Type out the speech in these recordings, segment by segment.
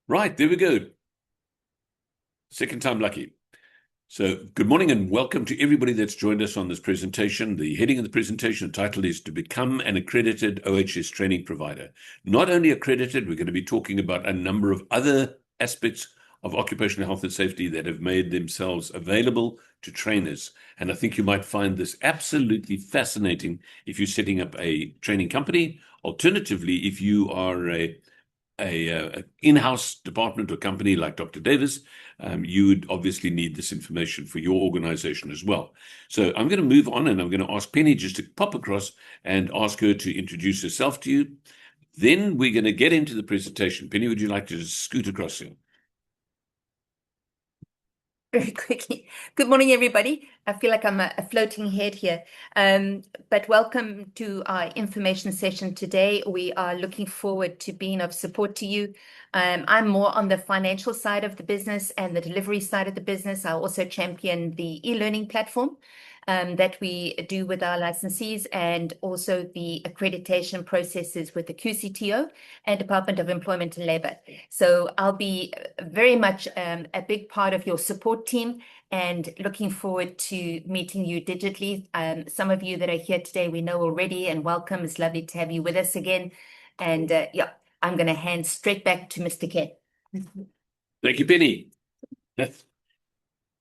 Right, there we go. Second time lucky. So, good morning and welcome to everybody that's joined us on this presentation. The heading of the presentation title is to become an accredited OHS training provider. Not only accredited, we're going to be talking about a number of other aspects of occupational health and safety that have made themselves available to trainers. And I think you might find this absolutely fascinating if you're setting up a training company. Alternatively, if you are a in-house department or company like Dr. Davis, you would obviously need this information for your organization as well. So I'm going to move on and I'm going to ask Penny just to pop across and ask her to introduce herself to you. Then we're going to get into the presentation. Penny, would you like to just scoot across here? Very quickly. Good morning, everybody. I feel like I'm a floating head here. But welcome to our information session today. We are looking forward to being of support to you. I'm more on the financial side of the business and the delivery side of the business. I also champion the e-learning platform that we do with our licensees, and also the accreditation processes with the QCTO and Department of Employment and Labor. So I'll be very much a big part of your support team and looking forward to meeting you digitally. Some of you that are here today, we know already, and welcome. It's lovely to have you with us again. And yeah, I'm going to hand straight back to Mr. Ken. Thank you, Penny.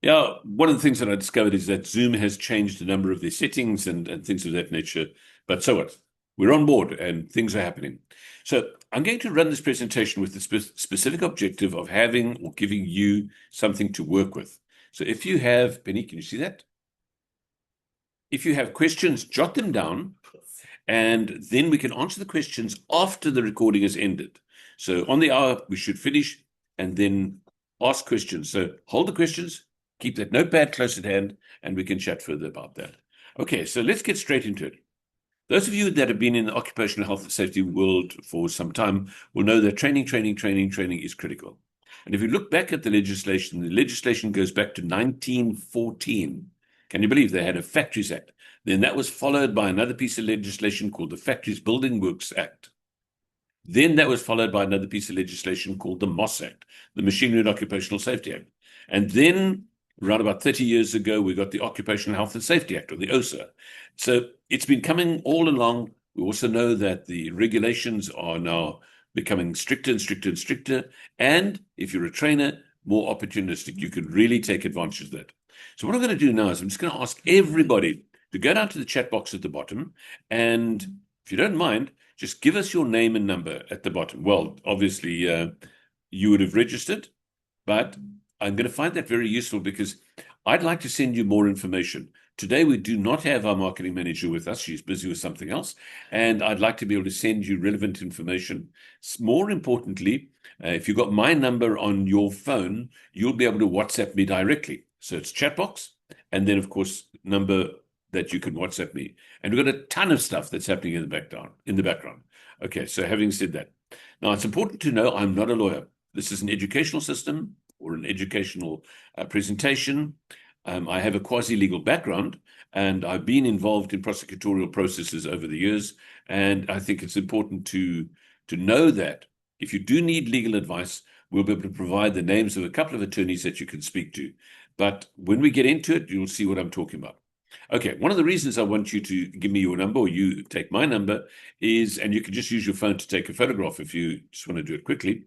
Yeah, one of the things that I discovered is that Zoom has changed a number of their settings and things of that nature. But so what? We're on board and things are happening. So I'm going to run this presentation with the specific objective of having or giving you something to work with. So if you have, Penny, can you see that? If you have questions, jot them down, and then we can answer the questions after the recording has ended. So on the hour, we should finish and then ask questions. So hold the questions, keep that notepad close at hand, and we can chat further about that. Okay, so let's get straight into it. Those of you that have been in the occupational health and safety world for some time will know that training is critical. And if you look back at the legislation goes back to 1914. Can you believe they had a Factories Act? Then that was followed by another piece of legislation called the Factories Building Works Act. Then that was followed by another piece of legislation called the MOS Act, the Machinery and Occupational Safety Act. And then around about 30 years ago, we got the Occupational Health and Safety Act, or the OSA. So it's been coming all along. We also know that the regulations are now becoming stricter and stricter and stricter. And if you're a trainer, more opportunistic. You can really take advantage of that. So what I'm going to do now is I'm just going to ask everybody to go down to the chat box at the bottom. And if you don't mind, just give us your name and number at the bottom. Well, obviously, you would have registered, but I'm going to find that very useful because I'd like to send you more information. Today, we do not have our marketing manager with us. She's busy with something else. And I'd like to be able to send you relevant information. More importantly, if you've got my number on your phone, you'll be able to WhatsApp me directly. So it's chat box, and then, of course, number that you can WhatsApp me. And we've got a ton of stuff that's happening in the background. Okay, so having said that, now it's important to know I'm not a lawyer. This is an educational system or an educational presentation. I have a quasi-legal background, and I've been involved in prosecutorial processes over the years. And I think it's important to know that if you do need legal advice, we'll be able to provide the names of a couple of attorneys that you can speak to. But when we get into it, you'll see what I'm talking about. Okay, one of the reasons I want you to give me your number, or you take my number, is, and you can just use your phone to take a photograph if you just want to do it quickly,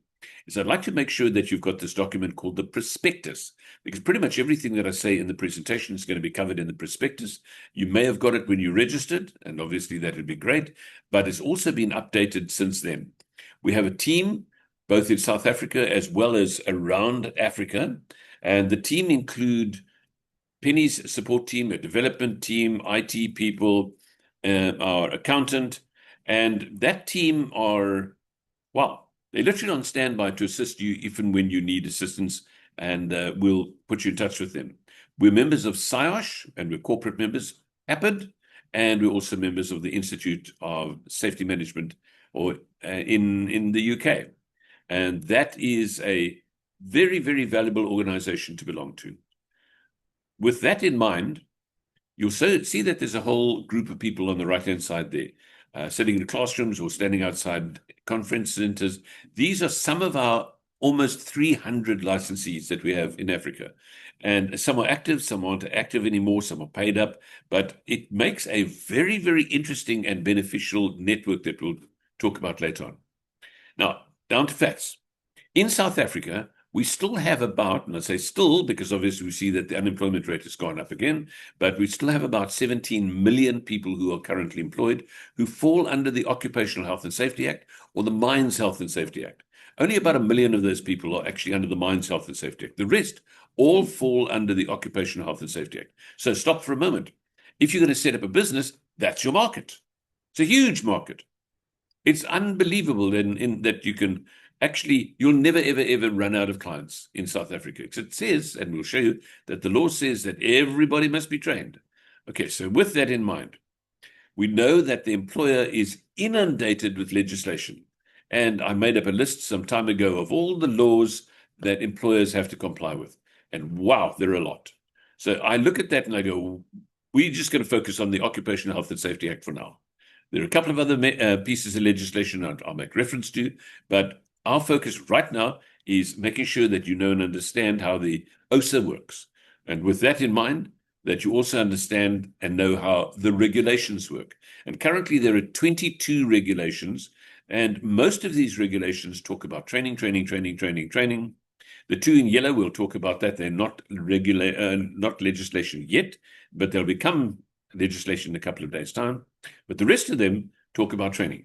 is I'd like to make sure that you've got this document called the prospectus, because pretty much everything that I say in the presentation is going to be covered in the prospectus. You may have got it when you registered, and obviously that would be great, but it's also been updated since then. We have a team, both in South Africa as well as around Africa, and the team include Penny's support team, a development team, IT people, our accountant, and that team are, well, they're literally on standby to assist you even when you need assistance, and we'll put you in touch with them. We're members of SIOSH, and we're corporate members, APID, and we're also members of the Institute of Safety Management, or in the UK. And that is a very, very valuable organization to belong to. With that in mind, you'll see that there's a whole group of people on the right-hand side there, sitting in classrooms or standing outside conference centers. These are some of our almost 300 licensees that we have in Africa. And some are active, some aren't active anymore, some are paid up, but it makes a very, very interesting and beneficial network that we'll talk about later on. Now, down to facts. In South Africa, we still have about, and I say still because obviously we see that the unemployment rate has gone up again, but we still have about 17 million people who are currently employed who fall under the Occupational Health and Safety Act or the Mines Health and Safety Act. Only about 1 million of those people are actually under the Mines Health and Safety Act. The rest all fall under the Occupational Health and Safety Act. So stop for a moment. If you're going to set up a business, that's your market. It's a huge market. It's unbelievable in that you can actually, you'll never, ever, ever run out of clients in South Africa. Because it says, and we'll show you, that the law says that everybody must be trained. Okay, so with that in mind, we know that the employer is inundated with legislation. And I made up a list some time ago of all the laws that employers have to comply with. And wow, there are a lot. So I look at that and I go, we're just going to focus on the Occupational Health and Safety Act for now. There are a couple of other pieces of legislation I'll make reference to, but our focus right now is making sure that you know and understand how the OSA works. And with that in mind, that you also understand and know how the regulations work. And currently there are 22 regulations, and most of these regulations talk about training. The two in yellow, we'll talk about that. They're not legislation yet, but they'll become legislation in a couple of days' time. But the rest of them talk about training.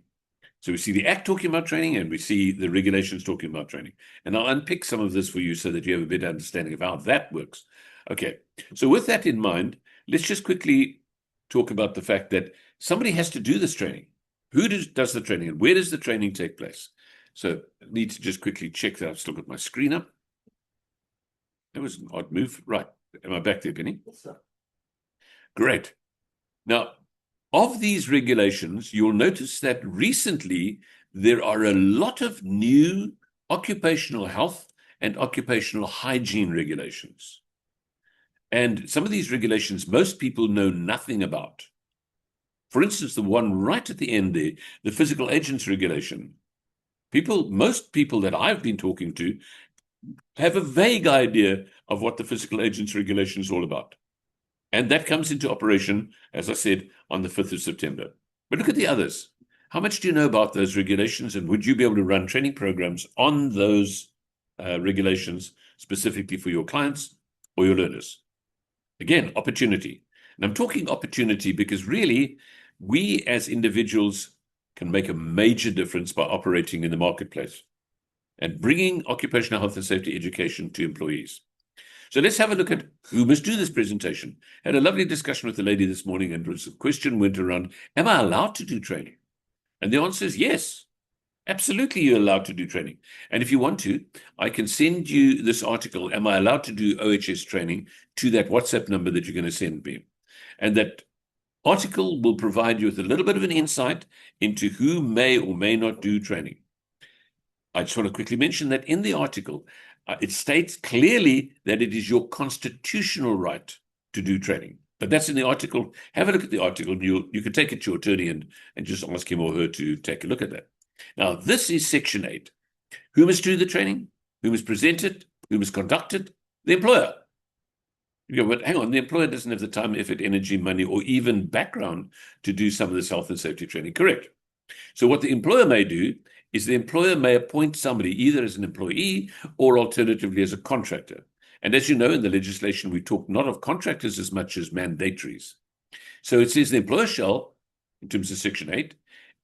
So we see the Act talking about training, and we see the regulations talking about training. And I'll unpick some of this for you so that you have a better understanding of how that works. Okay, so with that in mind, let's just quickly talk about the fact that somebody has to do this training. Who does the training, and where does the training take place? So I need to just quickly check that I've still got my screen up. That was an odd move. Right, am I back there, Penny? Yes, sir. Great. Now, of these regulations, you'll notice that recently there are a lot of new occupational health and occupational hygiene regulations. And some of these regulations, most people know nothing about. For instance, the one right at the end there, the physical agents regulation. Most people that I've been talking to have a vague idea of what the physical agents regulation is all about. And that comes into operation, as I said, on the 5th of September. But look at the others. How much do you know about those regulations, and would you be able to run training programs on those regulations specifically for your clients or your learners? Again, opportunity. And I'm talking opportunity because really, we as individuals can make a major difference by operating in the marketplace and bringing occupational health and safety education to employees. So let's have a look at who must do this presentation. Had a lovely discussion with the lady this morning, and the question went around, am I allowed to do training? And the answer is yes, absolutely you're allowed to do training. And if you want to, I can send you this article, am I allowed to do OHS training, to that WhatsApp number that you're going to send me. And that article will provide you with a little bit of an insight into who may or may not do training. I just want to quickly mention that in the article, it states clearly that it is your constitutional right to do training. But that's in the article. Have a look at the article, and you can take it to your attorney and just ask him or her to take a look at that. Now, this is Section 8. Who must do the training? Who must present it? Who must conduct it? The employer. You go, but hang on, the employer doesn't have the time, effort, energy, money, or even background to do some of this health and safety training. Correct. So what the employer may do is the employer may appoint somebody either as an employee or alternatively as a contractor. And as you know, in the legislation, we talk not of contractors as much as mandatories. So it says the employer shall, in terms of Section 8,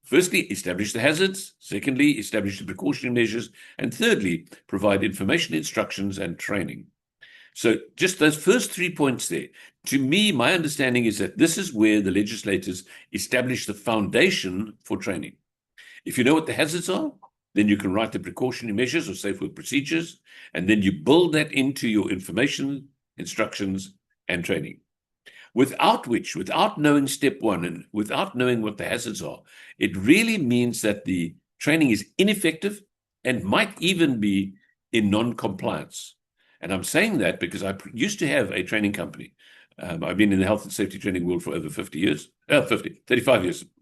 firstly, establish the hazards. Secondly, establish the precautionary measures. And thirdly, provide information, instructions, and training. So just those first 3 points there, to me, my understanding is that this is where the legislators establish the foundation for training. If you know what the hazards are, then you can write the precautionary measures or safe work procedures, and then you build that into your information, instructions, and training. Without which, without knowing step one and without knowing what the hazards are, it really means that the training is ineffective and might even be in non-compliance. And I'm saying that because I used to have a training company. I've been in the health and safety training world for over 35 years.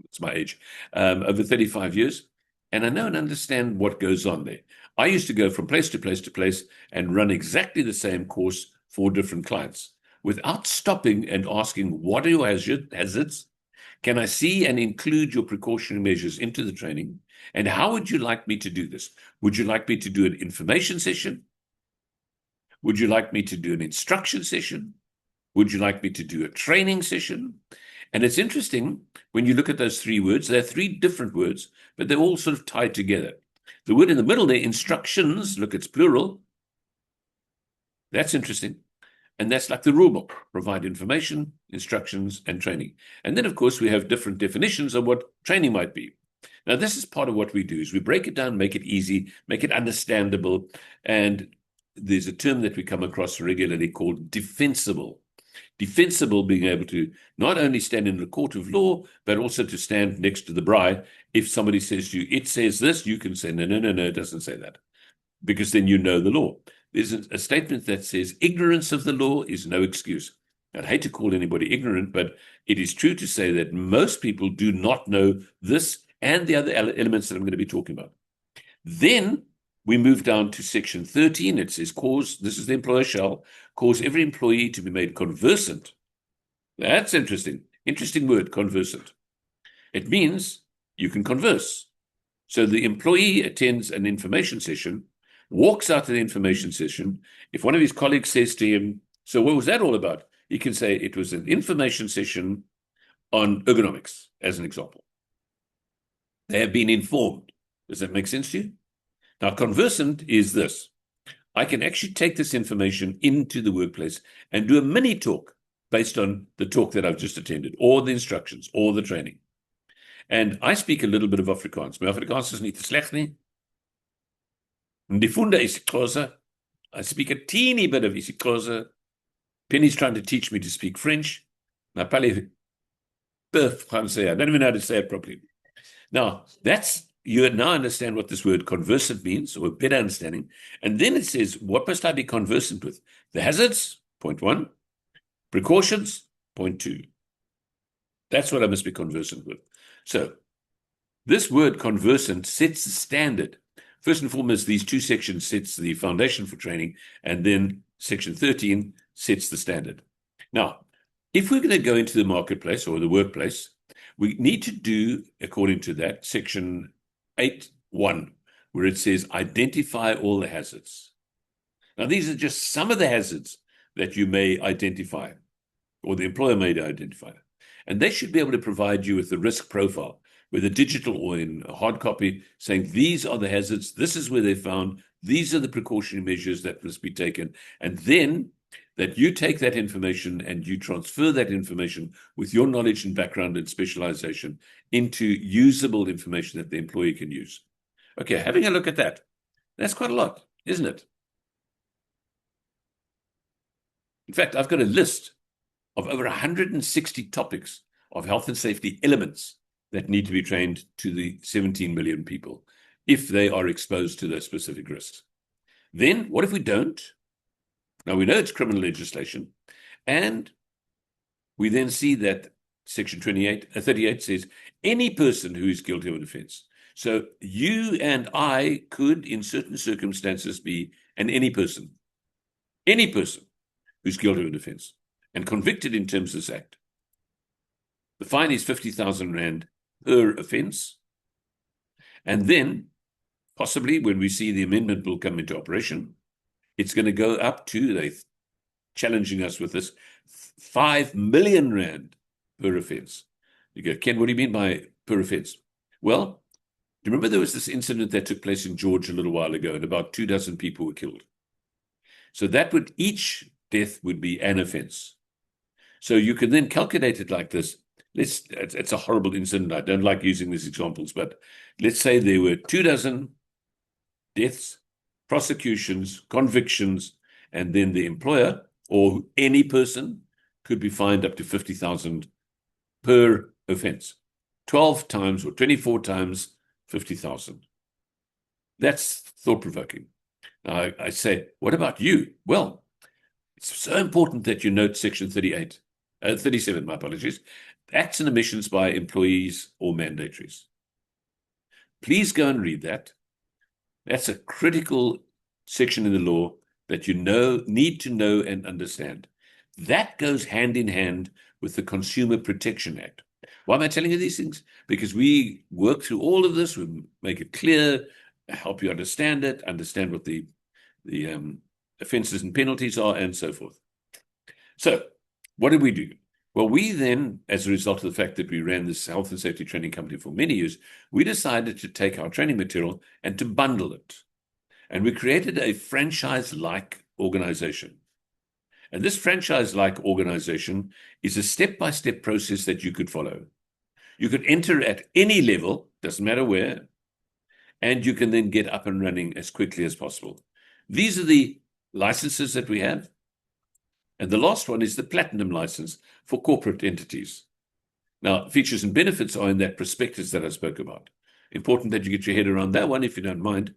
It's my age, over 35 years. and I know and understand what goes on there. I used to go from place to place to place and run exactly the same course for different clients without stopping and asking, what are your hazards? Can I see and include your precautionary measures into the training? And how would you like me to do this? Would you like me to do an information session? Would you like me to do an instruction session? Would you like me to do a training session? And it's interesting when you look at those three words, they're three different words, but they're all sort of tied together. The word in the middle there, instructions, look, it's plural. That's interesting. And that's like the rule book, provide information, instructions, and training. And then, of course, we have different definitions of what training might be. Now, this is part of what we do, is we break it down, make it easy, make it understandable. And there's a term that we come across regularly called defensible. Defensible being able to not only stand in the court of law, but also to stand next to the bride. If somebody says to you, it says this, you can say, no, it doesn't say that. Because then you know the law. There's a statement that says ignorance of the law is no excuse. I'd hate to call anybody ignorant, but it is true to say that most people do not know this and the other elements that I'm going to be talking about. Then we move down to section 13. It says cause, this is the employer shall, cause every employee to be made conversant. That's interesting. Interesting word, conversant. It means you can converse. So the employee attends an information session, walks out of the information session. If one of his colleagues says to him, so what was that all about? He can say it was an information session on ergonomics, as an example. They have been informed. Does that make sense to you? Now, conversant is this. I can actually take this information into the workplace and do a mini talk based on the talk that I've just attended, or the instructions, or the training. And I speak a little bit of Afrikaans. My Afrikaans is nie te sleg nie. Ndifunda isiXhosa. I speak a teeny bit of isiXhosa. Penny's trying to teach me to speak French. I don't even know how to say it properly. Now, you now understand what this word conversant means, or a better understanding. And then it says, what must I be conversant with? The hazards, point 1. Precautions, point 2. That's what I must be conversant with. So, this word conversant sets the standard. First and foremost, these two sections sets the foundation for training, and then section 13 sets the standard. Now, if we're going to go into the marketplace or the workplace, we need to do, according to that, section 8.1, where it says identify all the hazards. Now, these are just some of the hazards that you may identify, or the employer may identify. And they should be able to provide you with the risk profile, whether digital or in a hard copy, saying these are the hazards, this is where they're found, these are the precautionary measures that must be taken. And then that you take that information and you transfer that information with your knowledge and background and specialization into usable information that the employee can use. Okay, having a look at that. That's quite a lot, isn't it? In fact, I've got a list of over 160 topics of health and safety elements that need to be trained to the 17 million people if they are exposed to those specific risks. Then, what if we don't? Now, we know it's criminal legislation, and we then see that section 38 says any person who is guilty of an offense. So you and I could, in certain circumstances, be any person who's guilty of an offense and convicted in terms of this act. The fine is 50,000 Rand per offense. And then, possibly, when we see the amendment will come into operation, it's going to go up to, they're challenging us with this, 5 million Rand per offense. You go, Ken, what do you mean by per offense? Well, do you remember there was this incident that took place in Georgia a little while ago, and about 24 people were killed? So that would, each death would be an offense. So you can then calculate it like this. It's a horrible incident. I don't like using these examples, but let's say there were 24 deaths, prosecutions, convictions, and then the employer or any person could be fined up to 50,000 per offense. 12 times or 24 times 50,000. That's thought-provoking. Now, I say, what about you? Well, it's so important that you note section 37, my apologies. Acts and omissions by employees or mandatories. Please go and read that. That's a critical section in the law that you need to know and understand. That goes hand in hand with the Consumer Protection Act. Why am I telling you these things? Because we work through all of this, we make it clear, help you understand it, understand what the offenses and penalties are, and so forth. So what did we do? Well, we then, as a result of the fact that we ran this health and safety training company for many years, we decided to take our training material and to bundle it. And we created a franchise-like organization. And this franchise-like organization is a step-by-step process that you could follow. You could enter at any level, doesn't matter where, and you can then get up and running as quickly as possible. These are the licenses that we have. And the last one is the platinum license for corporate entities. Now, features and benefits are in that prospectus that I spoke about. Important that you get your head around that one, if you don't mind,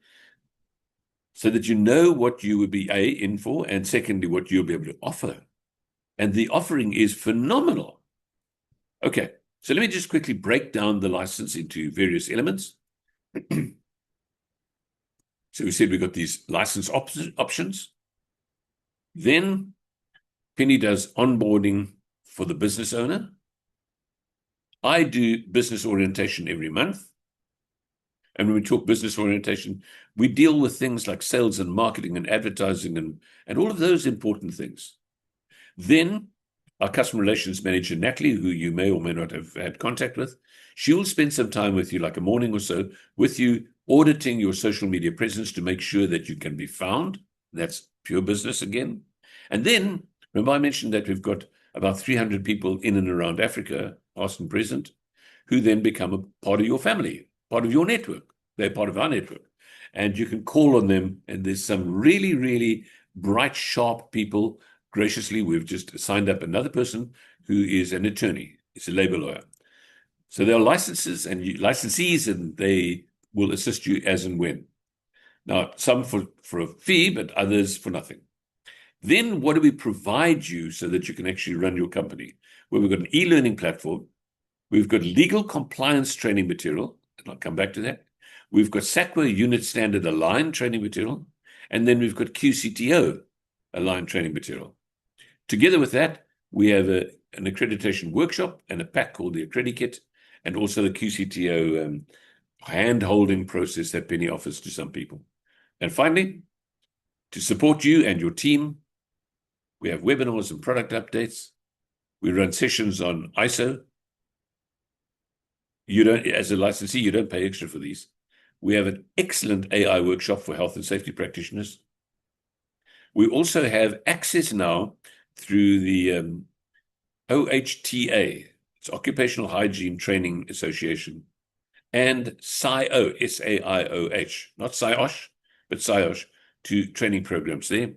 so that you know what you would be in for, and secondly, what you'll be able to offer. And the offering is phenomenal. Okay, so let me just quickly break down the license into various elements. So we said we've got these license options. Then Penny does onboarding for the business owner. I do business orientation every month. And when we talk business orientation, we deal with things like sales and marketing and advertising and all of those important things. Then our customer relations manager, Natalie, who you may or may not have had contact with, she will spend some time with you, like a morning or so, with you, auditing your social media presence to make sure that you can be found. That's pure business again. And then, remember I mentioned that we've got about 300 people in and around Africa, past and present, who then become a part of your family, part of your network. They're part of our network. And you can call on them, and there's some really, really bright, sharp people. Graciously, we've just signed up another person who is an attorney. He's a labor lawyer. So there are licensees, and they will assist you as and when. Now, some for a fee, but others for nothing. Then what do we provide you so that you can actually run your company? Well, we've got an e-learning platform. We've got legal compliance training material, and I'll come back to that. We've got SACWA Unit Standard Aligned training material, and then we've got QCTO Aligned training material. Together with that, we have an accreditation workshop and a pack called the Accredited, and also the QCTO hand-holding process that Penny offers to some people. And finally, to support you and your team, we have webinars and product updates. We run sessions on ISO. You don't, as a licensee, you don't pay extra for these. We have an excellent AI workshop for health and safety practitioners. We also have access now through the OHTA, it's Occupational Hygiene Training Association, and SIO, S-A-I-O-H, not SIOSH, but SIOSH, to training programs there.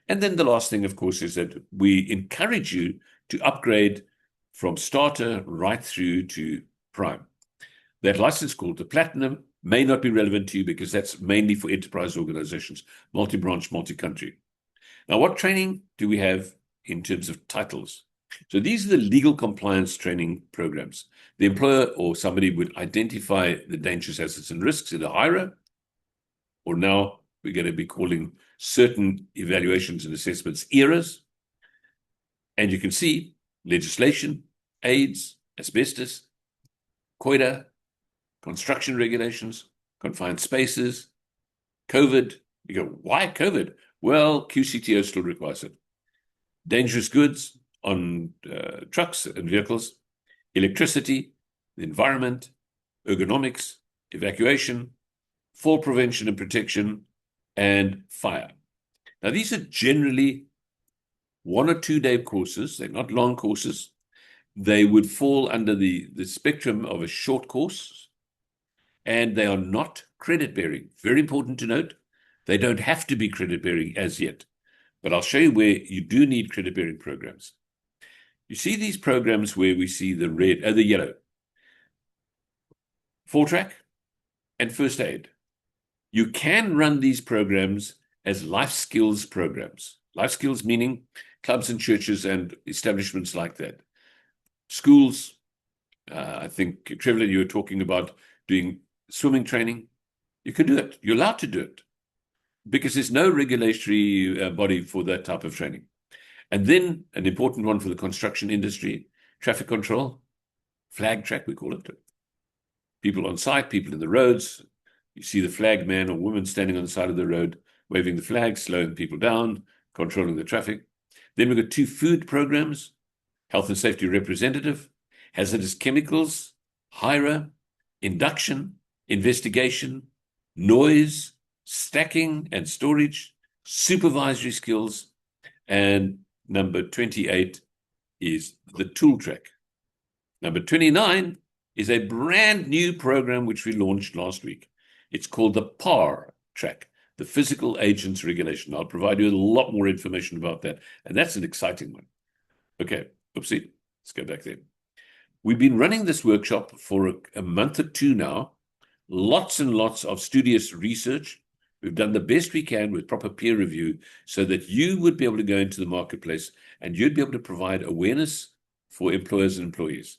And then the last thing, of course, is that we encourage you to upgrade from starter right through to prime. That license called the Platinum may not be relevant to you because that's mainly for enterprise organizations, multi-branch, multi-country. Now, what training do we have in terms of titles? So these are the legal compliance training programs. The employer or somebody would identify the dangerous assets and risks in a HIRA, or now we're going to be calling certain evaluations and assessments ERAs. And you can see legislation, AIDS, asbestos, COIDA, construction regulations, confined spaces, COVID. You go, why COVID? Well, QCTO still requires it. Dangerous goods on trucks and vehicles, electricity, the environment, ergonomics, evacuation, fall prevention and protection, and fire. Now, these are generally 1 or 2 day courses. They're not long courses. They would fall under the spectrum of a short course, and they are not credit bearing. Very important to note, they don't have to be credit bearing as yet, but I'll show you where you do need credit bearing programs. You see these programs where we see the red, the yellow, full track and first aid. You can run these programs as life skills programs. Life skills meaning clubs and churches and establishments like that. Schools, I think, Trevor, you were talking about doing swimming training, you can do it. You're allowed to do it because there's no regulatory body for that type of training. And then an important one for the construction industry, traffic control, flag track, we call it. People on site, people in the roads. You see the flag man or woman standing on the side of the road, waving the flag, slowing people down, controlling the traffic. Then we've got 2 food programs, health and safety representative, hazardous chemicals, HIRA, induction, investigation, noise, stacking and storage, supervisory skills, and number 28 is the tool track. Number 29 is a brand new program which we launched last week. It's called the PAR track, the Physical Agents Regulation. I'll provide you with a lot more information about that, and that's an exciting one. Okay, oopsie, let's go back there. We've been running this workshop for a month or 2 now, lots and lots of studious research. We've done the best we can with proper peer review so that you would be able to go into the marketplace and you'd be able to provide awareness for employers and employees.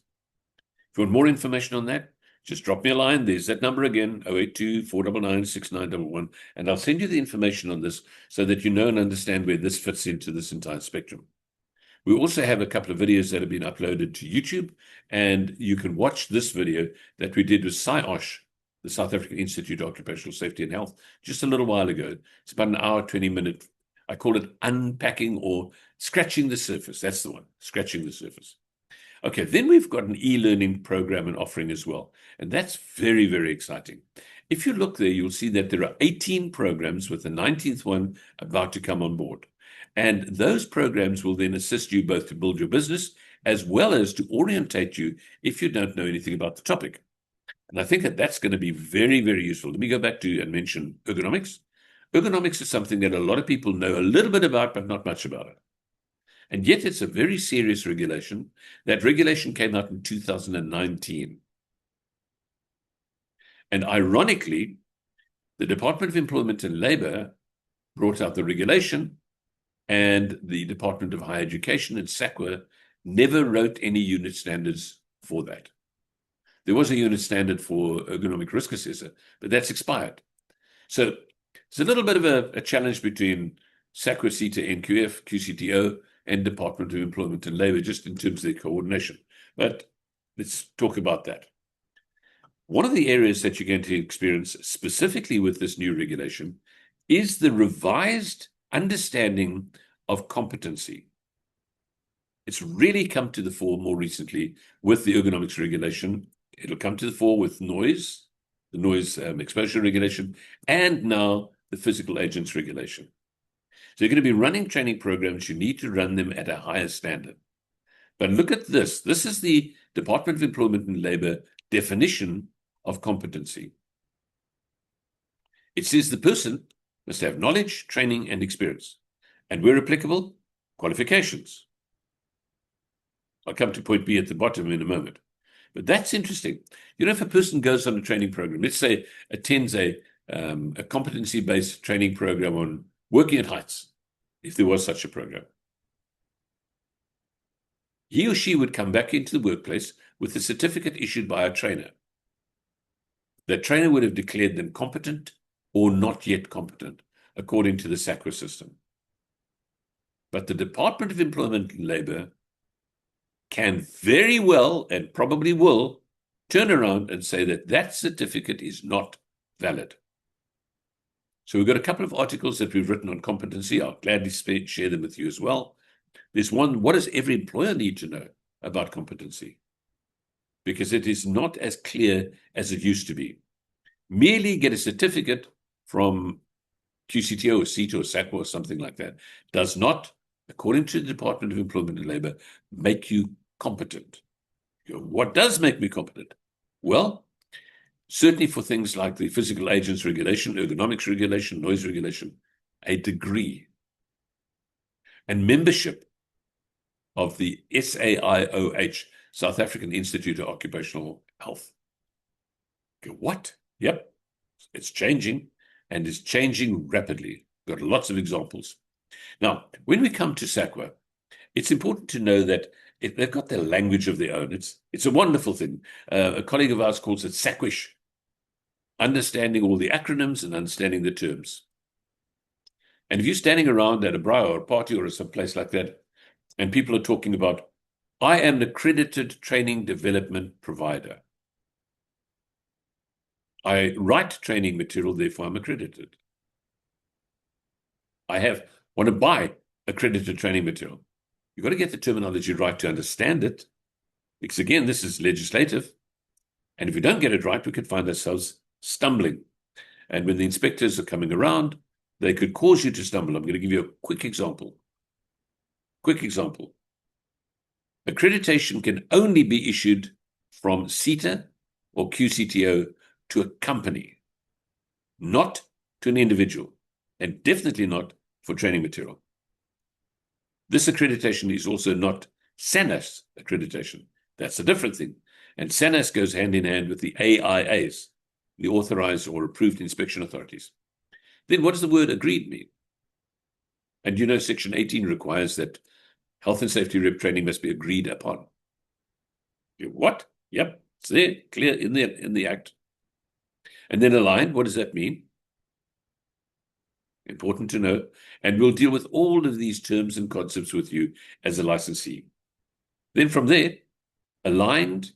If you want more information on that, just drop me a line. There's that number again, 082-499-6911, and I'll send you the information on this so that you know and understand where this fits into this entire spectrum. We also have a couple of videos that have been uploaded to YouTube, and you can watch this video that we did with SIOSH, the South African Institute of Occupational Safety and Health, just a little while ago. It's about an hour, 20-minute. I call it unpacking or scratching the surface. That's the one, scratching the surface. Okay, then we've got an e-learning program and offering as well, and that's very, very exciting. If you look there, you'll see that there are 18 programs with the 19th one about to come on board. And those programs will then assist you both to build your business as well as to orientate you if you don't know anything about the topic. And I think that that's going to be very, very useful. Let me go back to and mention ergonomics. Ergonomics is something that a lot of people know a little bit about, but not much about it. And yet it's a very serious regulation. That regulation came out in 2019. And ironically, the Department of Employment and Labor brought out the regulation, and the Department of Higher Education and SACWA never wrote any unit standards for that. There was a unit standard for ergonomic risk assessor, but that's expired. So it's a little bit of a challenge between SACWA, CETA, NQF, QCTO, and Department of Employment and Labor, just in terms of their coordination. But let's talk about that. One of the areas that you're going to experience specifically with this new regulation is the revised understanding of competency. It's really come to the fore more recently with the ergonomics regulation. It'll come to the fore with noise, the noise exposure regulation, and now the physical agents regulation. So you're going to be running training programs. You need to run them at a higher standard. But look at this. This is the Department of Employment and Labor definition of competency. It says the person must have knowledge, training, and experience. And where applicable, qualifications. I'll come to point B at the bottom in a moment. But that's interesting. You know, if a person goes on a training program, let's say attends a competency-based training program on working at heights, if there was such a program, he or she would come back into the workplace with a certificate issued by a trainer. That trainer would have declared them competent or not yet competent, according to the SACWA system. But the Department of Employment and Labor can very well, and probably will, turn around and say that that certificate is not valid. So we've got a couple of articles that we've written on competency. I'll gladly share them with you as well. There's one, what does every employer need to know about competency? Because it is not as clear as it used to be. Merely get a certificate from QCTO or CETA or SACWA or something like that does not, according to the Department of Employment and Labor, make you competent. What does make me competent? Well, certainly for things like the physical agents regulation, ergonomics regulation, noise regulation, a degree and membership of the SAIOH, South African Institute of Occupational Health. Okay, what? Yep, it's changing, and it's changing rapidly. Got lots of examples. Now, when we come to SACWA, it's important to know that they've got their language of their own. It's a wonderful thing. A colleague of ours calls it SACWish. understanding all the acronyms and understanding the terms. And if you're standing around at a braai or a party or some place like that, and people are talking about, I am an accredited training development provider. I write training material, therefore I'm accredited. I want to buy accredited training material. You've got to get the terminology right to understand it, because again, this is legislative. And if we don't get it right, we could find ourselves stumbling. And when the inspectors are coming around, they could cause you to stumble. I'm going to give you a quick example. Accreditation can only be issued from CETA or QCTO to a company, not to an individual, and definitely not for training material. This accreditation is also not SANAS accreditation. That's a different thing. And SANAS goes hand in hand with the AIAs, the authorized or approved inspection authorities. Then what does the word agreed mean? And you know, Section 18 requires that health and safety rep training must be agreed upon. What? Yep, it's there, clear in the Act. And then aligned, what does that mean? Important to know. And we'll deal with all of these terms and concepts with you as a licensee. Then from there, aligned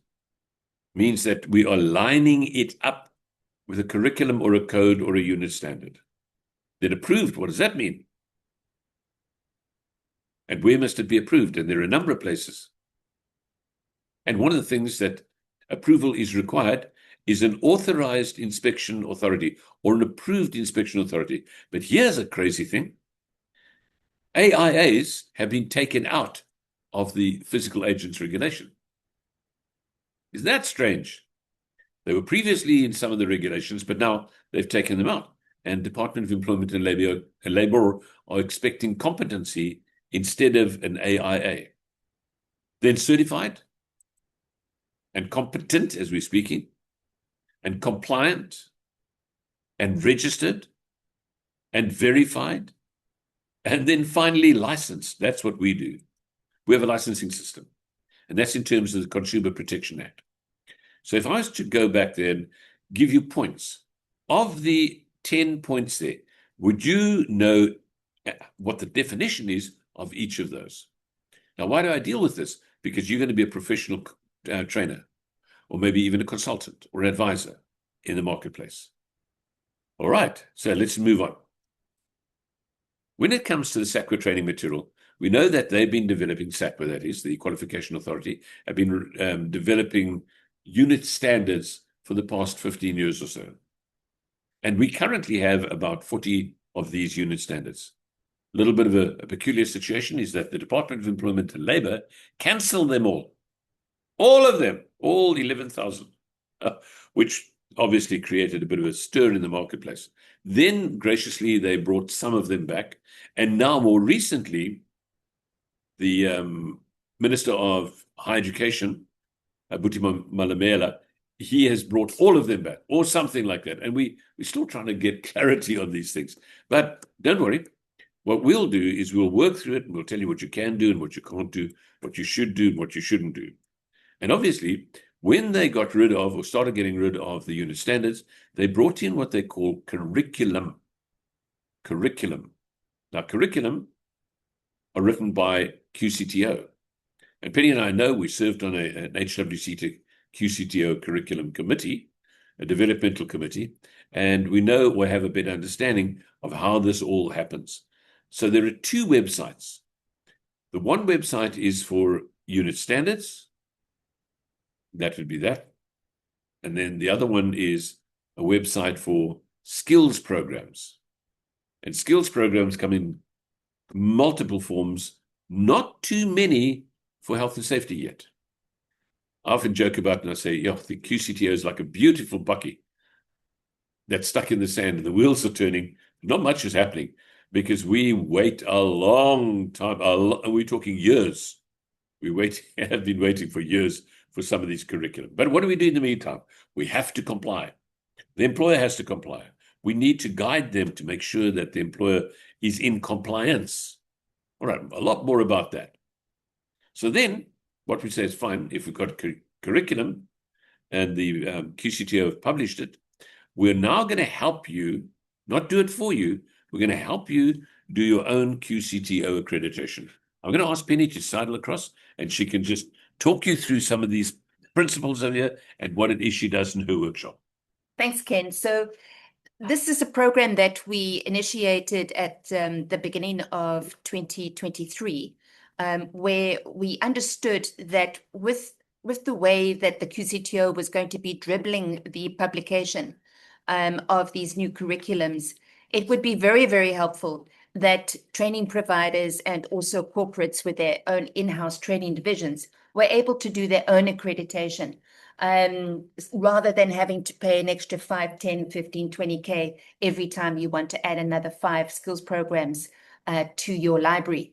means that we are lining it up with a curriculum or a code or a unit standard. Then approved, what does that mean? And where must it be approved? And there are a number of places. And one of the things that approval is required is an authorized inspection authority or an approved inspection authority. But here's a crazy thing. AIAs have been taken out of the physical agents regulation. Isn't that strange? They were previously in some of the regulations, but now they've taken them out. And Department of Employment and Labor are expecting competency instead of an AIA. Then certified and competent, as we're speaking, and compliant and registered and verified, and then finally licensed. That's what we do. We have a licensing system, and that's in terms of the Consumer Protection Act. So if I was to go back there and give you points, of the 10 points there, would you know what the definition is of each of those? Now, why do I deal with this? Because you're going to be a professional trainer, or maybe even a consultant or an advisor in the marketplace. All right, so let's move on. When it comes to the SAQA training material, we know that they've been developing, SAQA, that is, the Qualification Authority, have been developing unit standards for the past 15 years or so. And we currently have about 40 of these unit standards. A little bit of a peculiar situation is that the Department of Employment and Labor cancelled them all of them, all 11,000, which obviously created a bit of a stir in the marketplace. Then, graciously, they brought some of them back. And now, more recently, the Minister of Higher Education, Buti Malamela, he has brought all of them back, or something like that. And we're still trying to get clarity on these things. But don't worry. What we'll do is we'll work through it, and we'll tell you what you can do and what you can't do, what you should do and what you shouldn't do. And obviously, when they got rid of or started getting rid of the unit standards, they brought in what they call curriculum. Now, curriculum are written by QCTO. And Penny and I know we served on an HWC QCTO curriculum committee, a developmental committee, and we know we have a better understanding of how this all happens. So there are two websites. The one website is for unit standards. That would be that. And then the other one is a website for skills programs. And skills programs come in multiple forms, not too many for health and safety yet. I often joke about it and I say, yeah, the QCTO is like a beautiful bucky that's stuck in the sand and the wheels are turning. Not much is happening because we wait a long time. We're talking years. Have been waiting for years for some of these curriculum. But what do we do in the meantime? We have to comply. The employer has to comply. We need to guide them to make sure that the employer is in compliance. All right, a lot more about that. So then what we say is fine, if we've got curriculum and the QCTO have published it, We're now going to help you, not do it for you. We're going to help you do your own QCTO accreditation. I'm going to ask Penny to sidle across, and she can just talk you through some of these principles over here and what it is she does in her workshop. Thanks, Ken. So this is a program that we initiated at the beginning of 2023, where we understood that with the way that the QCTO was going to be dribbling the publication of these new curriculums, it would be very, very helpful that training providers and also corporates with their own in-house training divisions were able to do their own accreditation, rather than having to pay an extra 5, 10, 15, 20K every time you want to add another 5 skills programs to your library.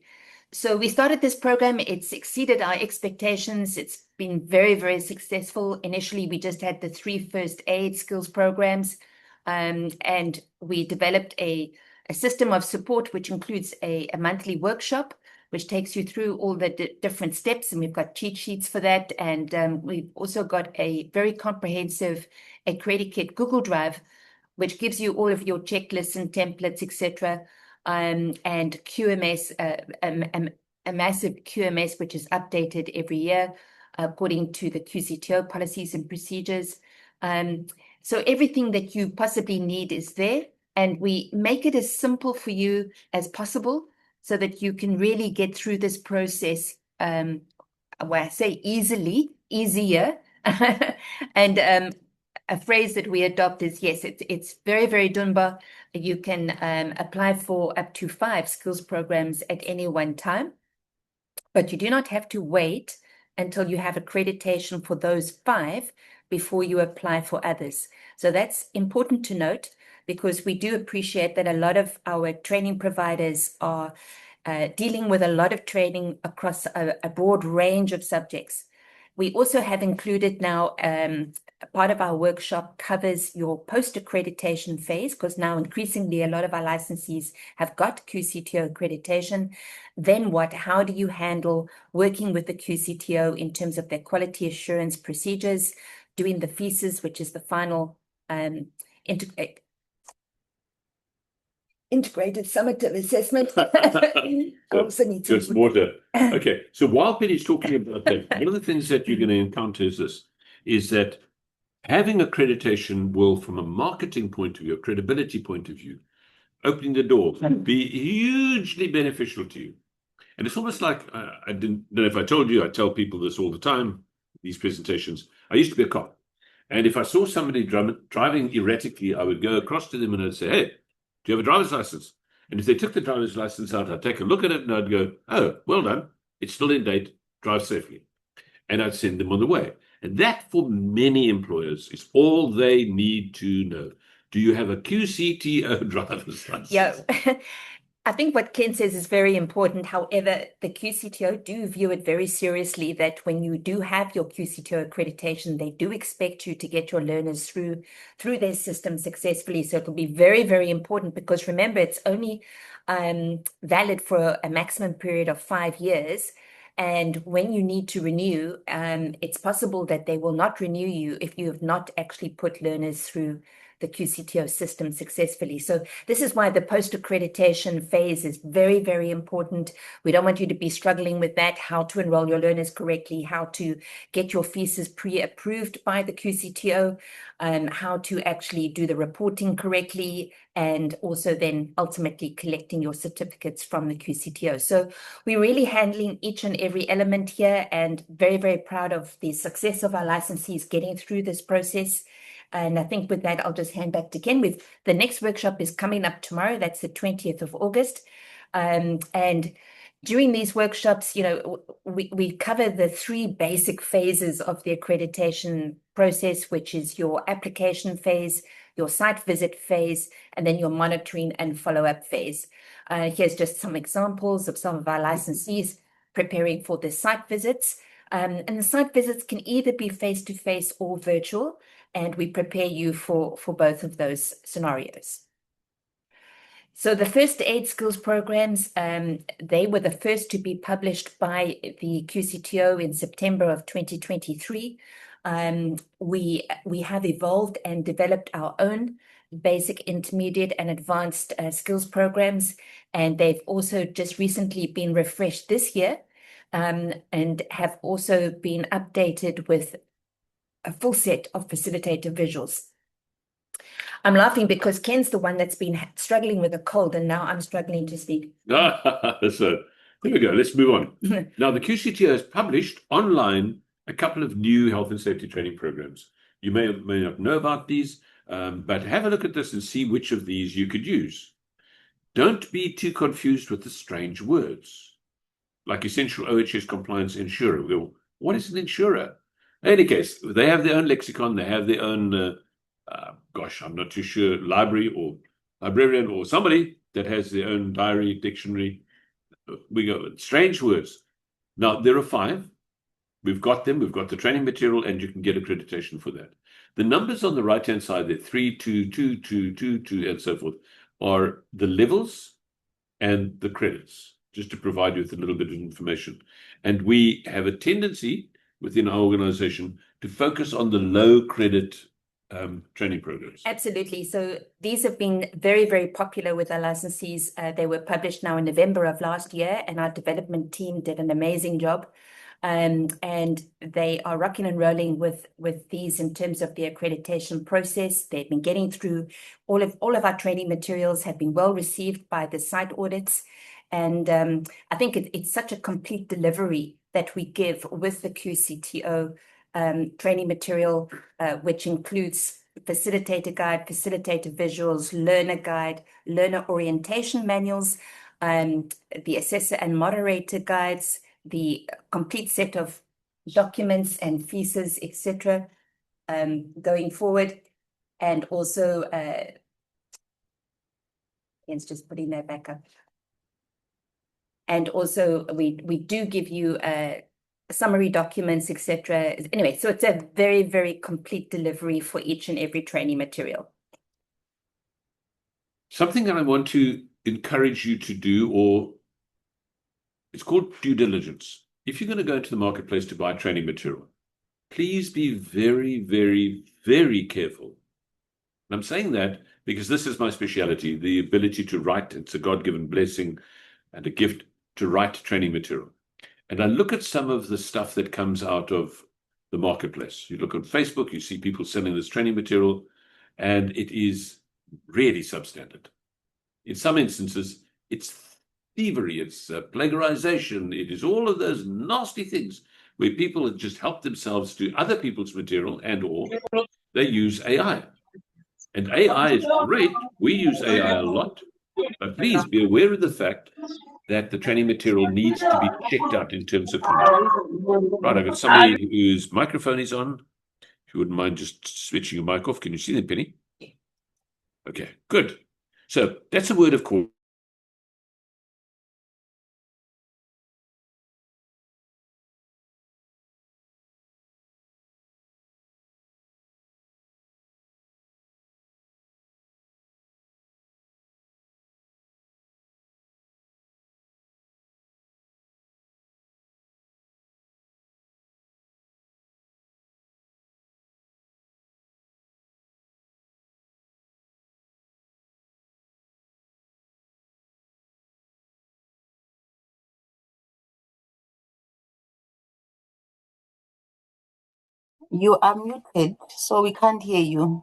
So we started this program. It's exceeded our expectations. It's been very, very successful. Initially, we just had the 3 first aid skills programs, and we developed a system of support, which includes a monthly workshop, which takes you through all the different steps. And we've got cheat sheets for that. And we've also got a very comprehensive Accredited Google Drive, which gives you all of your checklists and templates, etc. And QMS, a massive QMS, which is updated every year according to the QCTO policies and procedures. So everything that you possibly need is there. And we make it as simple for you as possible so that you can really get through this process, well, I say easier. And a phrase that we adopt is, yes, it's very, very Dunbar. You can apply for up to 5 skills programs at any one time, but you do not have to wait until you have accreditation for those 5 before you apply for others. So that's important to note, because we do appreciate that a lot of our training providers are dealing with a lot of training across a broad range of subjects. We also have included now, part of our workshop covers your post-accreditation phase, because now increasingly a lot of our licensees have got QCTO accreditation. Then what? How do you handle working with the QCTO in terms of their quality assurance procedures, doing the FEASes, which is the final integrated summative assessment. I also need to Good water. Okay, so while Penny's talking about that, one of the things that you're going to encounter is that having accreditation will, from a marketing point of view, a credibility point of view, opening the door, be hugely beneficial to you. And it's almost like, I don't know if I told you, I tell people this all the time, these presentations. I used to be a cop. And if I saw somebody driving erratically, I would go across to them and I'd say, hey, do you have a driver's license? And if they took the driver's license out, I'd take a look at it and I'd go, oh, well done. It's still in date. Drive safely. And I'd send them on the way. And that, for many employers, is all they need to know. Do you have a QCTO driver's license? Yeah. I think what Ken says is very important. However, the QCTO do view it very seriously that when you do have your QCTO accreditation, they do expect you to get your learners through their system successfully. So it'll be very, very important, because remember, it's only valid for a maximum period of 5 years. And when you need to renew, it's possible that they will not renew you if you have not actually put learners through the QCTO system successfully. So this is why the post-accreditation phase is very, very important. We don't want you to be struggling with that, how to enroll your learners correctly, how to get your FEASes pre-approved by the QCTO, how to actually do the reporting correctly, and also then ultimately collecting your certificates from the QCTO. So we're really handling each and every element here, and very, very proud of the success of our licensees getting through this process. And I think with that, I'll just hand back to Ken. With the next workshop is coming up tomorrow. That's the 20th of August. And during these workshops, you know, we cover the 3 basic phases of the accreditation process, which is your application phase, your site visit phase, and then your monitoring and follow-up phase. Here's just some examples of some of our licensees preparing for the site visits. And the site visits can either be face-to-face or virtual, and we prepare you for both of those scenarios. So the first aid skills programs, they were the first to be published by the QCTO in September of 2023. We have evolved and developed our own basic, intermediate, and advanced skills programs, and they've also just recently been refreshed this year, and have also been updated with a full set of facilitator visuals. I'm laughing because Ken's the one that's been struggling with a cold, and now I'm struggling to speak. So here we go. Let's move on. Now, the QCTO has published online a couple of new health and safety training programs. You may or may not know about these, but have a look at this and see which of these you could use. Don't be too confused with the strange words, like essential OHS compliance insurer. We go, what is an insurer? In any case, they have their own lexicon. They have their own, I'm not too sure, library or librarian or somebody that has their own diary, dictionary. We go, strange words. Now, there are 5. We've got them. We've got the training material, and you can get accreditation for that. The numbers on the right-hand side, there, 3, 2, 2, 2, 2, 2, and so forth, are the levels and the credits, just to provide you with a little bit of information. And we have a tendency within our organization to focus on the low credit training programs. Absolutely. So these have been very, very popular with our licensees. They were published now in November of last year, and our development team did an amazing job. And they are rocking and rolling with these in terms of the accreditation process. They've been getting through all of our training materials, have been well received by the site audits. And I think it's such a complete delivery that we give with the QCTO training material, which includes facilitator guide, facilitator visuals, learner guide, learner orientation manuals, the assessor and moderator guides, the complete set of documents and theses, etc., going forward. And also, Ian's just putting that back up. And also, we do give you summary documents, etc. Anyway, so it's a very, very complete delivery for each and every training material. Something that I want to encourage you to do, or it's called due diligence. If you're going to go into the marketplace to buy training material, please be very, very, very careful. And I'm saying that because this is my specialty, the ability to write. It's a God-given blessing and a gift to write training material. And I look at some of the stuff that comes out of the marketplace. You look on Facebook, you see people selling this training material, and it is really substandard. In some instances, it's thievery, it's plagiarization, it is all of those nasty things where people have just helped themselves to other people's material, and or they use AI. And AI is great. We use AI a lot, but please be aware of the fact that the training material needs to be checked out in terms of content. Right, I've got somebody whose microphone is on. If you wouldn't mind just switching your mic off. Can you see them, Penny? Okay, good. So that's a word of caution. You are muted, so we can't hear you.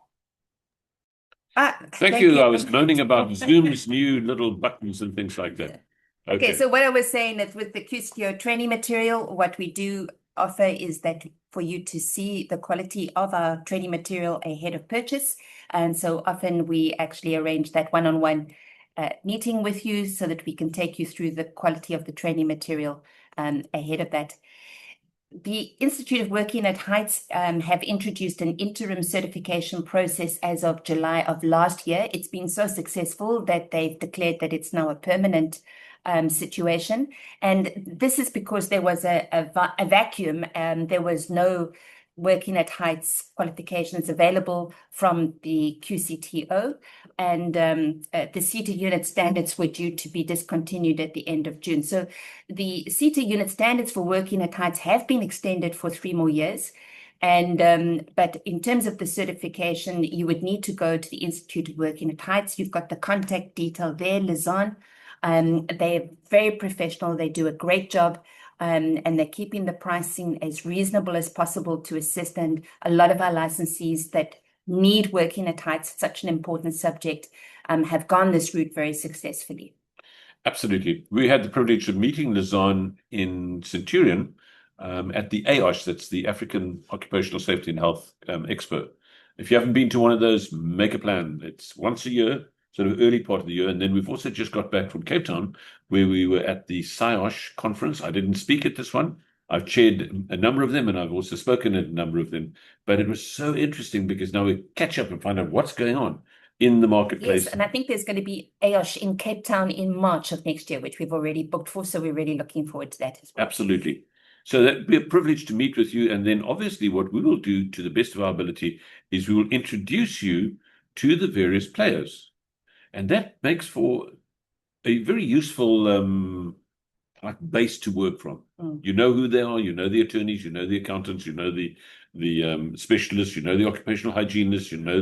Thank you. I was moaning about Zoom's new little buttons and things like that. Okay, so what I was saying is with the QCTO training material, what we do offer is that for you to see the quality of our training material ahead of purchase. And so often we actually arrange that one-on-one meeting with you so that we can take you through the quality of the training material ahead of that. The Institute of Working at Heights have introduced an interim certification process as of July of last year. It's been so successful that they've declared that it's now a permanent situation. And this is because there was a vacuum and there was no Working at Heights qualifications available from the QCTO, and the CETA unit standards were due to be discontinued at the end of June. So the CETA unit standards for Working at Heights have been extended for 3 more years. But in terms of the certification, you would need to go to the Institute of Working at Heights. You've got the contact detail there, Lizanne. They're very professional. They do a great job. And they're keeping the pricing as reasonable as possible to assist. And a lot of our licensees that need working at heights, such an important subject, have gone this route very successfully. Absolutely. We had the privilege of meeting Lizanne in Centurion at the AOSH, that's the African Occupational Safety and Health Expo. If you haven't been to one of those, make a plan. It's once a year, sort of early part of the year. And then we've also just got back from Cape Town, where we were at the SIOSH conference. I didn't speak at this one. I've chaired a number of them, and I've also spoken at a number of them. But it was so interesting because now we catch up and find out what's going on in the marketplace. Yes, and I think there's going to be AOSH in Cape Town in March of next year, which we've already booked for. So we're really looking forward to that as well. Absolutely. So that'd be a privilege to meet with you. And then obviously what we will do to the best of our ability is we will introduce you to the various players. And that makes for a very useful base to work from. You know who they are, you know the attorneys, you know the accountants, you know the specialists, you know the occupational hygienists, you know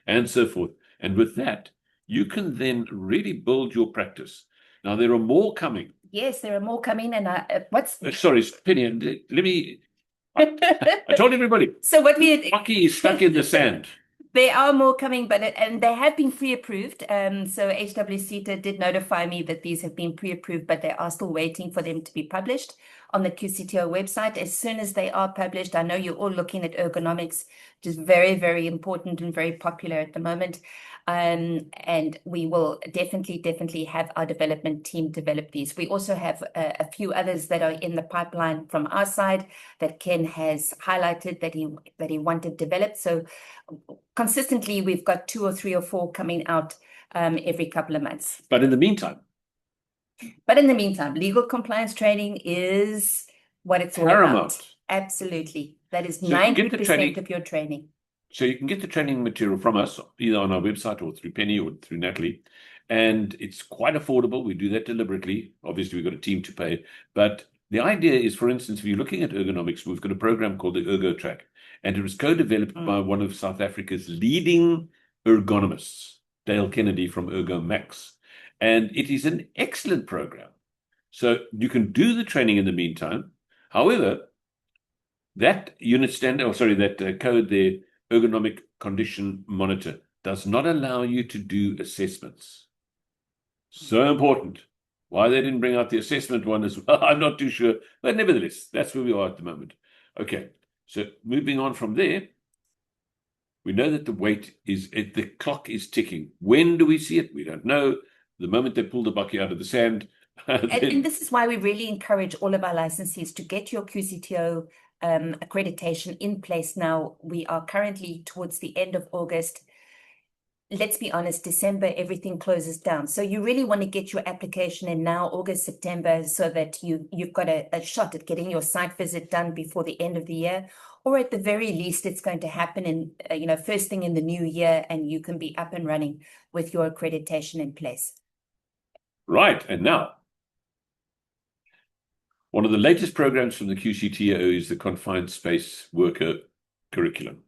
and so forth. And with that, you can then really build your practice. Now, there are more coming. Yes, there are more coming. And what's... Sorry, Penny, let me... I told everybody. So what we... Bucky is stuck in the sand. There are more coming, and they have been pre-approved. So HWCTA did notify me that these have been pre-approved, but they are still waiting for them to be published on the QCTO website. As soon as they are published, I know you're all looking at ergonomics, which is very, very important and very popular at the moment. And we will definitely have our development team develop these. We also have a few others that are in the pipeline from our side that Ken has highlighted that he wanted developed. So consistently, we've got 2 or 3 or 4 coming out every couple of months. But in the meantime, legal compliance training is what it's all paramount. about. Absolutely. That is So 90% of your training. So you can get the training material from us, either on our website or through Penny or through Natalie. And it's quite affordable. We do that deliberately. Obviously, we've got a team to pay. But the idea is, for instance, if you're looking at ergonomics, we've got a program called the Ergo Track. And it was co-developed by one of South Africa's leading ergonomists, Dale Kennedy from Ergomax. And it is an excellent program. So you can do the training in the meantime. However, that that code there, ergonomic condition monitor, does not allow you to do assessments. So important. Why they didn't bring out the assessment one as well, I'm not too sure. But nevertheless, that's where we are at the moment. Okay, so moving on from there, we know that the clock is ticking. When do we see it? We don't know. The moment they pull the bucket out of the sand. And this is why we really encourage all of our licensees to get your QCTO accreditation in place now. We are currently towards the end of August. Let's be honest, December, everything closes down. So you really want to get your application in now, August, September, so that you've got a shot at getting your site visit done before the end of the year. Or at the very least, it's going to happen in, first thing in the new year, and you can be up and running with your accreditation in place. Right. And now, one of the latest programs from the QCTO is the Confined Space Worker Curriculum.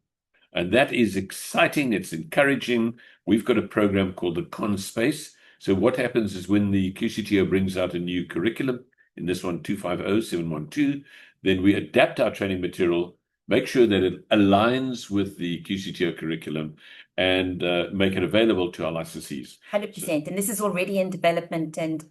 And that is exciting. It's encouraging. We've got a program called the ConSpace. So what happens is when the QCTO brings out a new curriculum, in this one 250712, then we adapt our training material, make sure that it aligns with the QCTO curriculum, and make it available to our licensees. 100%. And this is already in development. And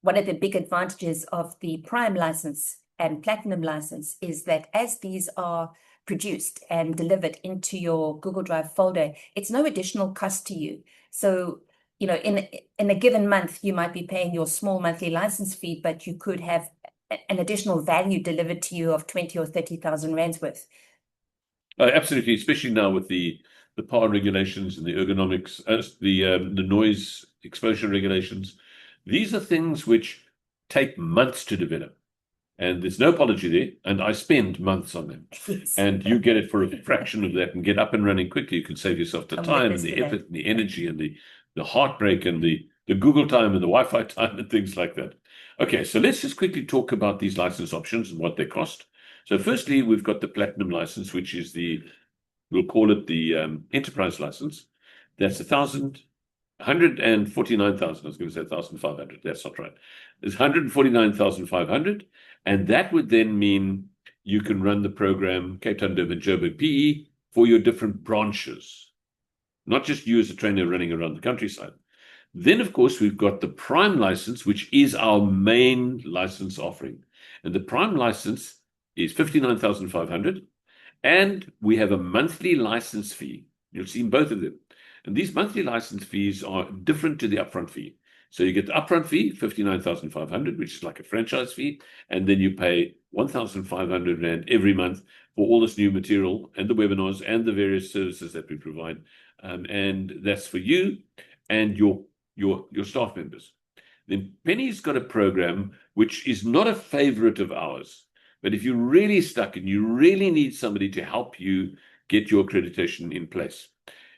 one of the big advantages of the Prime license and Platinum license is that as these are produced and delivered into your Google Drive folder, it's no additional cost to you. So, in a given month, you might be paying your small monthly license fee, but you could have an additional value delivered to you of 20 or 30,000 rands worth. Absolutely, especially now with the PAR regulations and the ergonomics, the noise exposure regulations. These are things which take months to develop. And there's no apology there. And I spend months on them. Yes. And you get it for a fraction of that and get up and running quickly. You can save yourself the time and the effort and the energy and the heartbreak and the Google time and the Wi-Fi time and things like that. Okay, so let's just quickly talk about these license options and what they cost. So firstly, we've got the platinum license, which is we'll call it the enterprise license. That's 149,000. I was going to say 1,500. That's not right. It's 149,500. And that would then mean you can run the program Cape Town, Durban, Joburg, PE for your different branches, not just you as a trainer running around the countryside. Then, of course, we've got the Prime license, which is our main license offering. And the Prime license is 59,500. And we have a monthly license fee. You'll see in both of them. And these monthly license fees are different to the upfront fee. So you get the upfront fee, 59,500, which is like a franchise fee. And then you pay 1,500 Rand every month for all this new material and the webinars and the various services that we provide. And that's for you and your staff members. Then Penny's got a program which is not a favorite of ours, but if you're really stuck and you really need somebody to help you get your accreditation in place,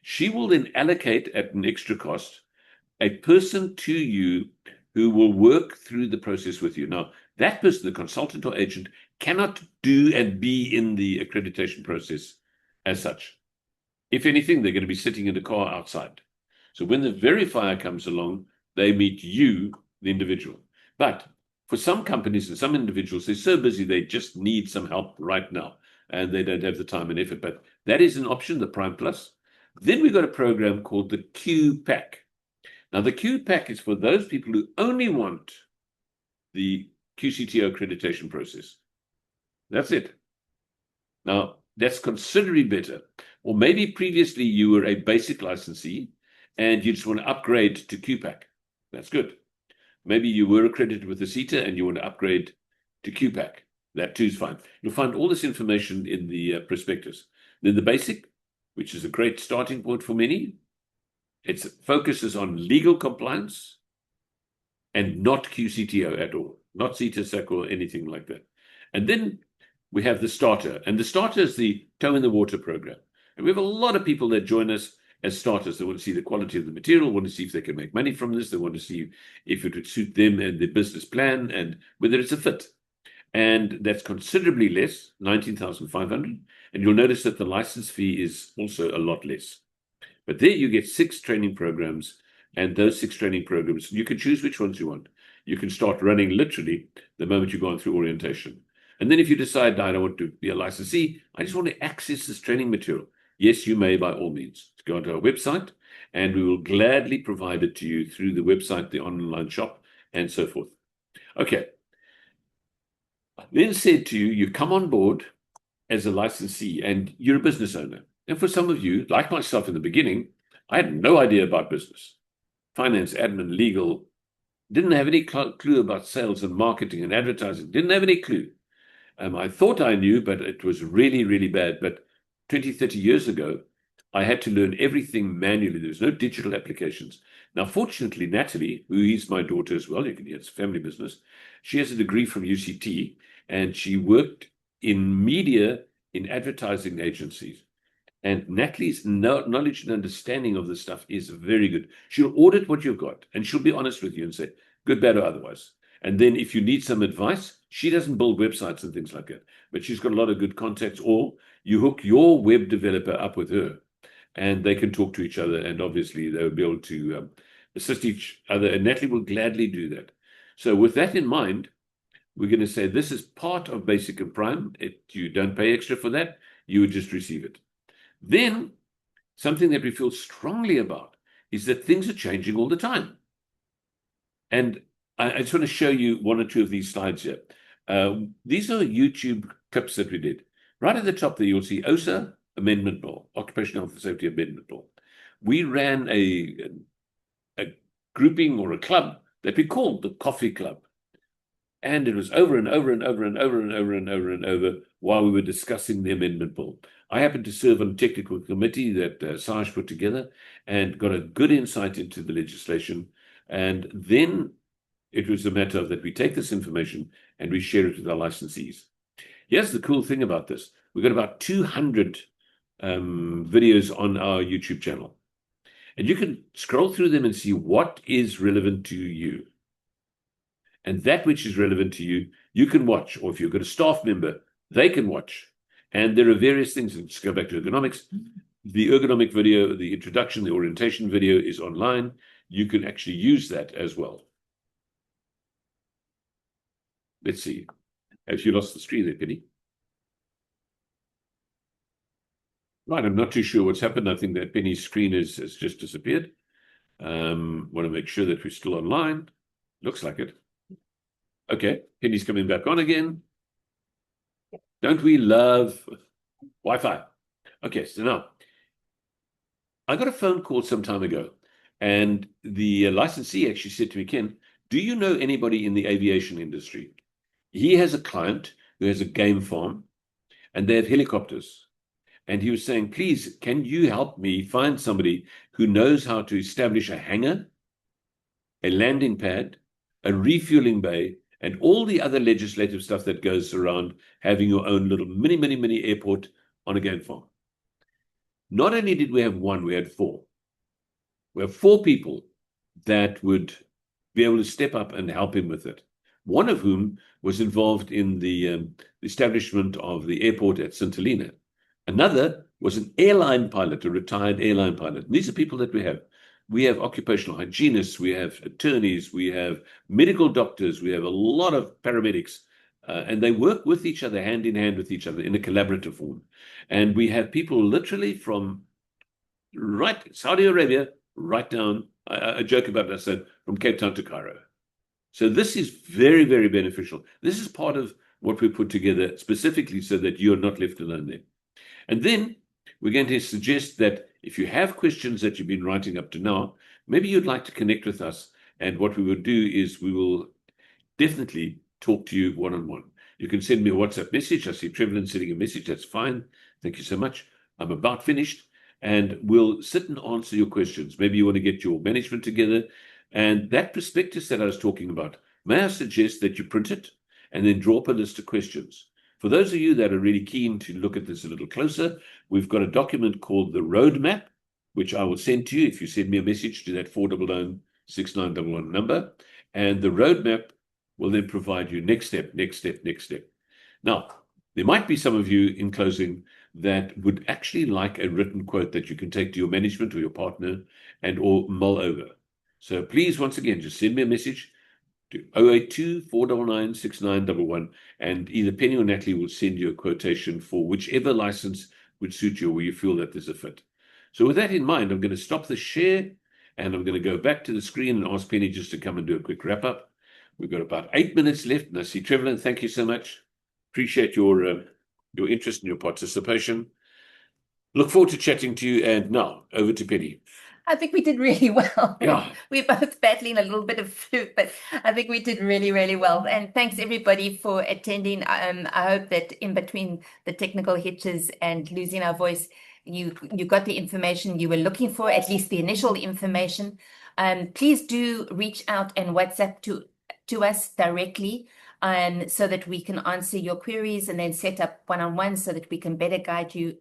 she will then allocate at an extra cost a person to you who will work through the process with you. Now, that person, the consultant or agent, cannot do and be in the accreditation process as such. If anything, they're going to be sitting in the car outside. So when the verifier comes along, they meet you, the individual. But for some companies and some individuals, they're so busy, they just need some help right now, and they don't have the time and effort. But that is an option, the Prime Plus. Then we've got a program called the Q Pack. Now, the Q Pack is for those people who only want the QCTO accreditation process. That's it. Now, that's considerably better. Or maybe previously you were a basic licensee and you just want to upgrade to QPAC. That's good. Maybe you were accredited with the CETA and you want to upgrade to QPAC. That too is fine. You'll find all this information in the prospectus. Then the basic, which is a great starting point for many, it focuses on legal compliance and not QCTO at all, not CETA, SAC, or anything like that. And then we have the starter, and the starter is the toe in the water program. And we have a lot of people that join us as starters. They want to see the quality of the material, want to see if they can make money from this. They want to see if it would suit them and their business plan and whether it's a fit. And that's considerably less, 19,500. And you'll notice that the license fee is also a lot less. But there you get 6 training programs, and those 6 training programs, you can choose which ones you want. You can start running literally the moment you've gone through orientation. And then if you decide, I don't want to be a licensee, I just want to access this training material. Yes, you may, by all means. Go onto our website, and we will gladly provide it to you through the website, the online shop, and so forth. Okay. Then said to you, you come on board as a licensee, and you're a business owner. And for some of you, like myself in the beginning, I had no idea about business. Finance, admin, legal, didn't have any clue about sales and marketing and advertising, didn't have any clue. I thought I knew, but it was really, really bad. But 20, 30 years ago, I had to learn everything manually. There was no digital applications. Now, fortunately, Natalie, who is my daughter as well, you can hear it's a family business, she has a degree from UCT, and she worked in media in advertising agencies. And Natalie's knowledge and understanding of this stuff is very good. She'll audit what you've got, and she'll be honest with you and say, good, bad, or otherwise. And then if you need some advice, she doesn't build websites and things like that, but she's got a lot of good contacts, or you hook your web developer up with her, and they can talk to each other, and obviously they'll be able to assist each other, and Natalie will gladly do that. So with that in mind, we're going to say this is part of Basic and Prime. You don't pay extra for that. You would just receive it. Then, something that we feel strongly about is that things are changing all the time. And I just want to show you one or two of these slides here. These are YouTube clips that we did. Right at the top there, you'll see OSA Amendment Bill, Occupational Health and Safety Amendment Bill. We ran a grouping or a club that we called the Coffee Club. And it was over and over and over and over and over and over and over while we were discussing the amendment bill. I happened to serve on a technical committee that Saj put together and got a good insight into the legislation. And then it was a matter of that we take this information and we share it with our licensees. Here's the cool thing about this. We've got about 200 videos on our YouTube channel. And you can scroll through them and see what is relevant to you. And that which is relevant to you, you can watch. Or if you've got a staff member they can watch. And there are various things. Let's go back to ergonomics. The ergonomic video, the introduction, the orientation video is online. You can actually use that as well. Let's see. Have you lost the screen there, Penny? Right, I'm not too sure what's happened. I think that Penny's screen has just disappeared. Want to make sure that we're still online. Looks like it. Okay, Penny's coming back on again. Don't we love Wi-Fi? Okay, so now, I got a phone call some time ago, and the licensee actually said to me, Ken, do you know anybody in the aviation industry? He has a client who has a game farm, and they have helicopters. And he was saying, please, can you help me find somebody who knows how to establish a hangar, a landing pad, a refueling bay, and all the other legislative stuff that goes around having your own little mini airport on a game farm. Not only did we have one, we had four. We have four people that would be able to step up and help him with it. One of whom was involved in the establishment of the airport at St. Helena. Another was an airline pilot, a retired airline pilot. And these are people that we have. We have occupational hygienists, we have attorneys, we have medical doctors, we have a lot of paramedics, and they work with each other, hand in hand with each other in a collaborative form. And we have people literally from right Saudi Arabia, right down, I joke about it, I said, from Cape Town to Cairo. So this is very, very beneficial. This is part of what we put together specifically so that you're not left alone there. And then we're going to suggest that if you have questions that you've been writing up to now, maybe you'd like to connect with us. And what we will do is we will definitely talk to you one-on-one. You can send me a WhatsApp message. I see Trevelyan sending a message. That's fine. Thank you so much. I'm about finished. And we'll sit and answer your questions. Maybe you want to get your management together. And that prospectus that I was talking about, may I suggest that you print it and then draw up a list of questions. For those of you that are really keen to look at this a little closer, we've got a document called the roadmap, which I will send to you if you send me a message to that 499-6911 number. And the roadmap will then provide you next step. Now, there might be some of you in closing that would actually like a written quote that you can take to your management or your partner and or mull over. So please, once again, just send me a message to 082-499-6911, and either Penny or Natalie will send you a quotation for whichever license would suit you or where you feel that there's a fit. So with that in mind, I'm going to stop the share, and I'm going to go back to the screen and ask Penny just to come and do a quick wrap-up. We've got about 8 minutes left, and I see Trevelyan, thank you so much. Appreciate your interest and your participation. Look forward to chatting to you, and now, over to Penny. I think we did really well. Yeah. We're both battling a little bit of flu, but I think we did really, really well. And thanks everybody for attending. I hope that in between the technical hitches and losing our voice, you got the information you were looking for, at least the initial information. Please do reach out and WhatsApp to us directly, so that we can answer your queries and then set up one-on-one so that we can better guide you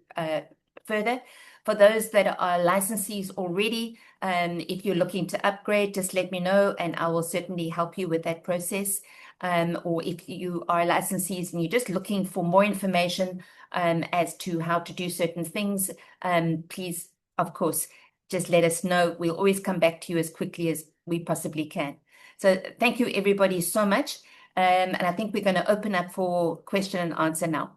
further. For those that are licensees already, if you're looking to upgrade, just let me know and I will certainly help you with that process. Or if you are licensees and you're just looking for more information as to how to do certain things, please, of course, just let us know. We'll always come back to you as quickly as we possibly can. So thank you everybody so much. And I think we're going to open up for question and answer now.